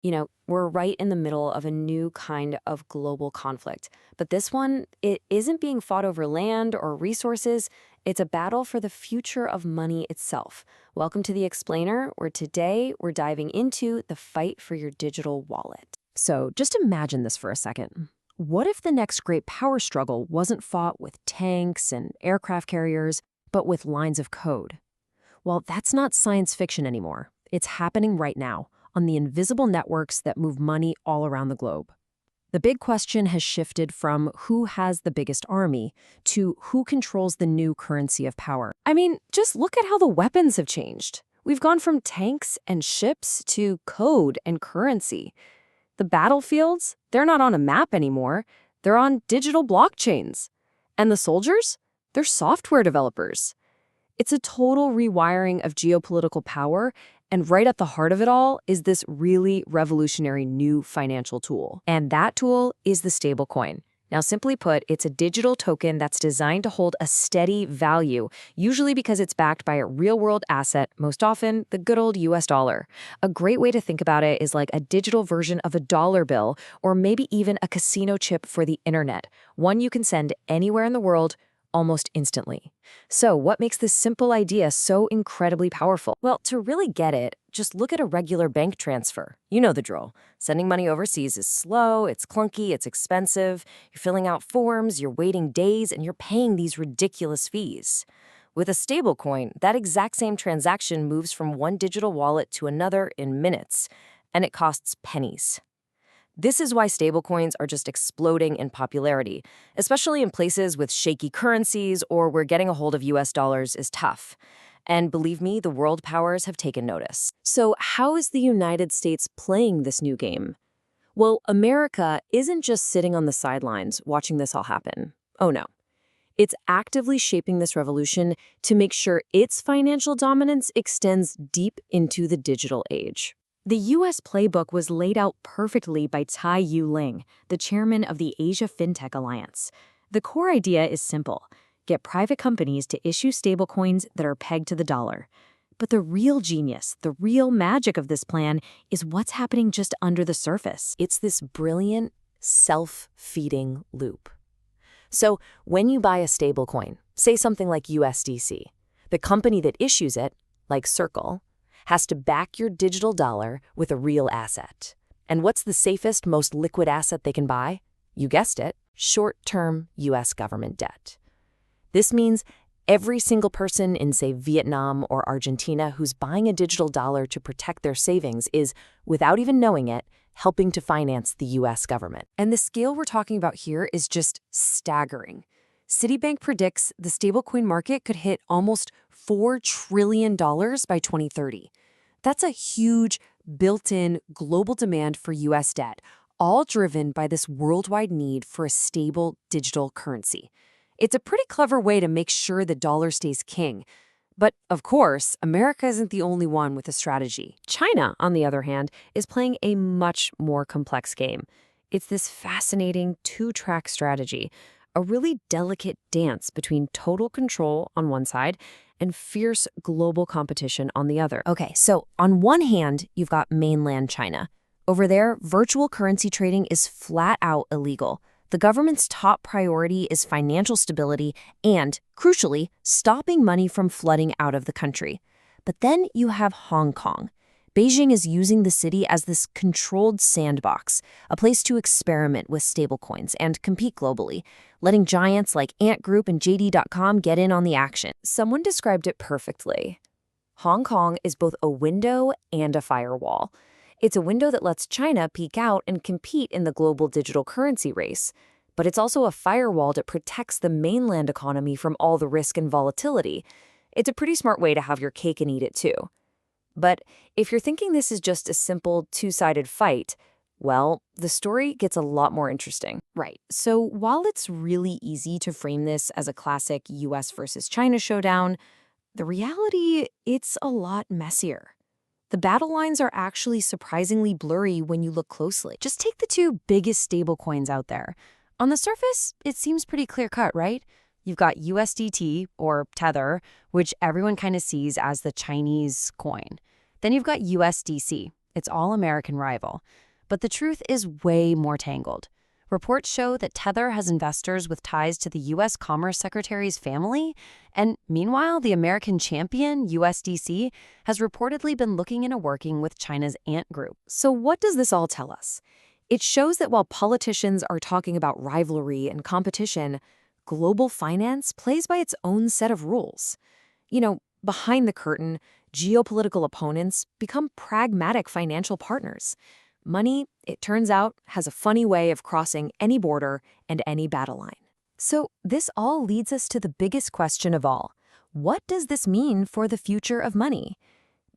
We're right in the middle of a new kind of global conflict. But this one, it isn't being fought over land or resources. It's a battle for the future of money itself. Welcome to The Explainer, where today we're diving into the fight for your digital wallet. So just imagine this for a second. What if the next great power struggle wasn't fought with tanks and aircraft carriers, but with lines of code? Well, that's not science fiction anymore. It's happening right now on the invisible networks that move money all around the globe. The big question has shifted from who has the biggest army to who controls the new currency of power. I mean, just look at how the weapons have changed. We've gone from tanks and ships to code and currency. The battlefields, they're not on a map anymore. They're on digital blockchains. And the soldiers? They're software developers. It's a total rewiring of geopolitical power, and right at the heart of it all is this really revolutionary new financial tool. And that tool is the stablecoin. Now, simply put, it's a digital token that's designed to hold a steady value, usually because it's backed by a real-world asset, most often the good old US dollar. A great way to think about it is like a digital version of a dollar bill, or maybe even a casino chip for the internet, one you can send anywhere in the world almost instantly. So what makes this simple idea so incredibly powerful? Well, to really get it, just look at a regular bank transfer. You know the drill. Sending money overseas is slow, it's clunky, it's expensive. You're filling out forms, you're waiting days, and you're paying these ridiculous fees. With a stablecoin, that exact same transaction moves from one digital wallet to another in minutes, and it costs pennies. This is why stablecoins are just exploding in popularity, especially in places with shaky currencies or where getting a hold of US dollars is tough. And believe me, the world powers have taken notice. So how is the United States playing this new game? Well, America isn't just sitting on the sidelines watching this all happen. Oh no. It's actively shaping this revolution to make sure its financial dominance extends deep into the digital age. The U.S. playbook was laid out perfectly by Tai-Yu Ling, the chairman of the Asia FinTech Alliance. The core idea is simple: get private companies to issue stablecoins that are pegged to the dollar. But the real genius, the real magic of this plan is what's happening just under the surface. It's this brilliant, self-feeding loop. So when you buy a stablecoin, say something like USDC, the company that issues it, like Circle, has to back your digital dollar with a real asset. And what's the safest, most liquid asset they can buy? You guessed it, short-term U.S. government debt. This means every single person in, say, Vietnam or Argentina who's buying a digital dollar to protect their savings is, without even knowing it, helping to finance the U.S. government. And the scale we're talking about here is just staggering. Citibank predicts the stablecoin market could hit almost $4 trillion by 2030. That's a huge, built-in global demand for U.S. debt, all driven by this worldwide need for a stable digital currency. It's a pretty clever way to make sure the dollar stays king. But, of course, America isn't the only one with a strategy. China, on the other hand, is playing a much more complex game. It's this fascinating two-track strategy, a really delicate dance between total control on one side and fierce global competition on the other. Okay, so on one hand, you've got mainland China. Over there, virtual currency trading is flat out illegal. The government's top priority is financial stability and, crucially, stopping money from flooding out of the country. But then you have Hong Kong. Beijing is using the city as this controlled sandbox, a place to experiment with stablecoins and compete globally, letting giants like Ant Group and JD.com get in on the action. Someone described it perfectly. Hong Kong is both a window and a firewall. It's a window that lets China peek out and compete in the global digital currency race. But it's also a firewall that protects the mainland economy from all the risk and volatility. It's a pretty smart way to have your cake and eat it too. But if you're thinking this is just a simple two-sided fight, well, the story gets a lot more interesting. Right. So while it's really easy to frame this as a classic US versus China showdown, the reality, it's a lot messier. The battle lines are actually surprisingly blurry when you look closely. Just take the two biggest stablecoins out there. On the surface, it seems pretty clear-cut, right? You've got USDT, or Tether, which everyone kind of sees as the Chinese coin. Then you've got USDC, its all-American rival. But the truth is way more tangled. Reports show that Tether has investors with ties to the U.S. Commerce Secretary's family, and meanwhile, the American champion, USDC, has reportedly been looking into working with China's Ant Group. So what does this all tell us? It shows that while politicians are talking about rivalry and competition, global finance plays by its own set of rules. Behind the curtain, geopolitical opponents become pragmatic financial partners. Money, it turns out, has a funny way of crossing any border and any battle line. So this all leads us to the biggest question of all. What does this mean for the future of money?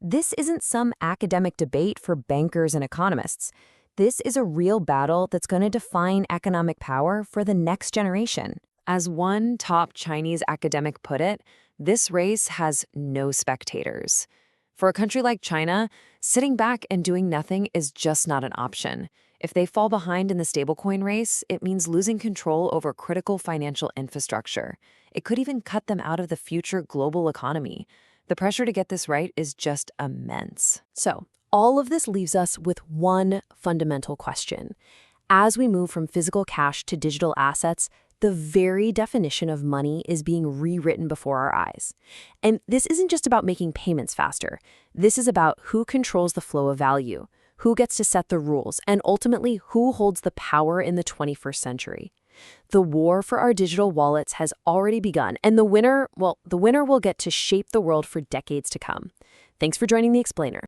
This isn't some academic debate for bankers and economists. This is a real battle that's going to define economic power for the next generation. As one top Chinese academic put it, this race has no spectators. For a country like China, sitting back and doing nothing is just not an option. If they fall behind in the stablecoin race, it means losing control over critical financial infrastructure. It could even cut them out of the future global economy. The pressure to get this right is just immense. So, all of this leaves us with one fundamental question. As we move from physical cash to digital assets, the very definition of money is being rewritten before our eyes. And this isn't just about making payments faster. This is about who controls the flow of value, who gets to set the rules, and ultimately who holds the power in the 21st century. The war for our digital wallets has already begun, and the winner will get to shape the world for decades to come. Thanks for joining The Explainer.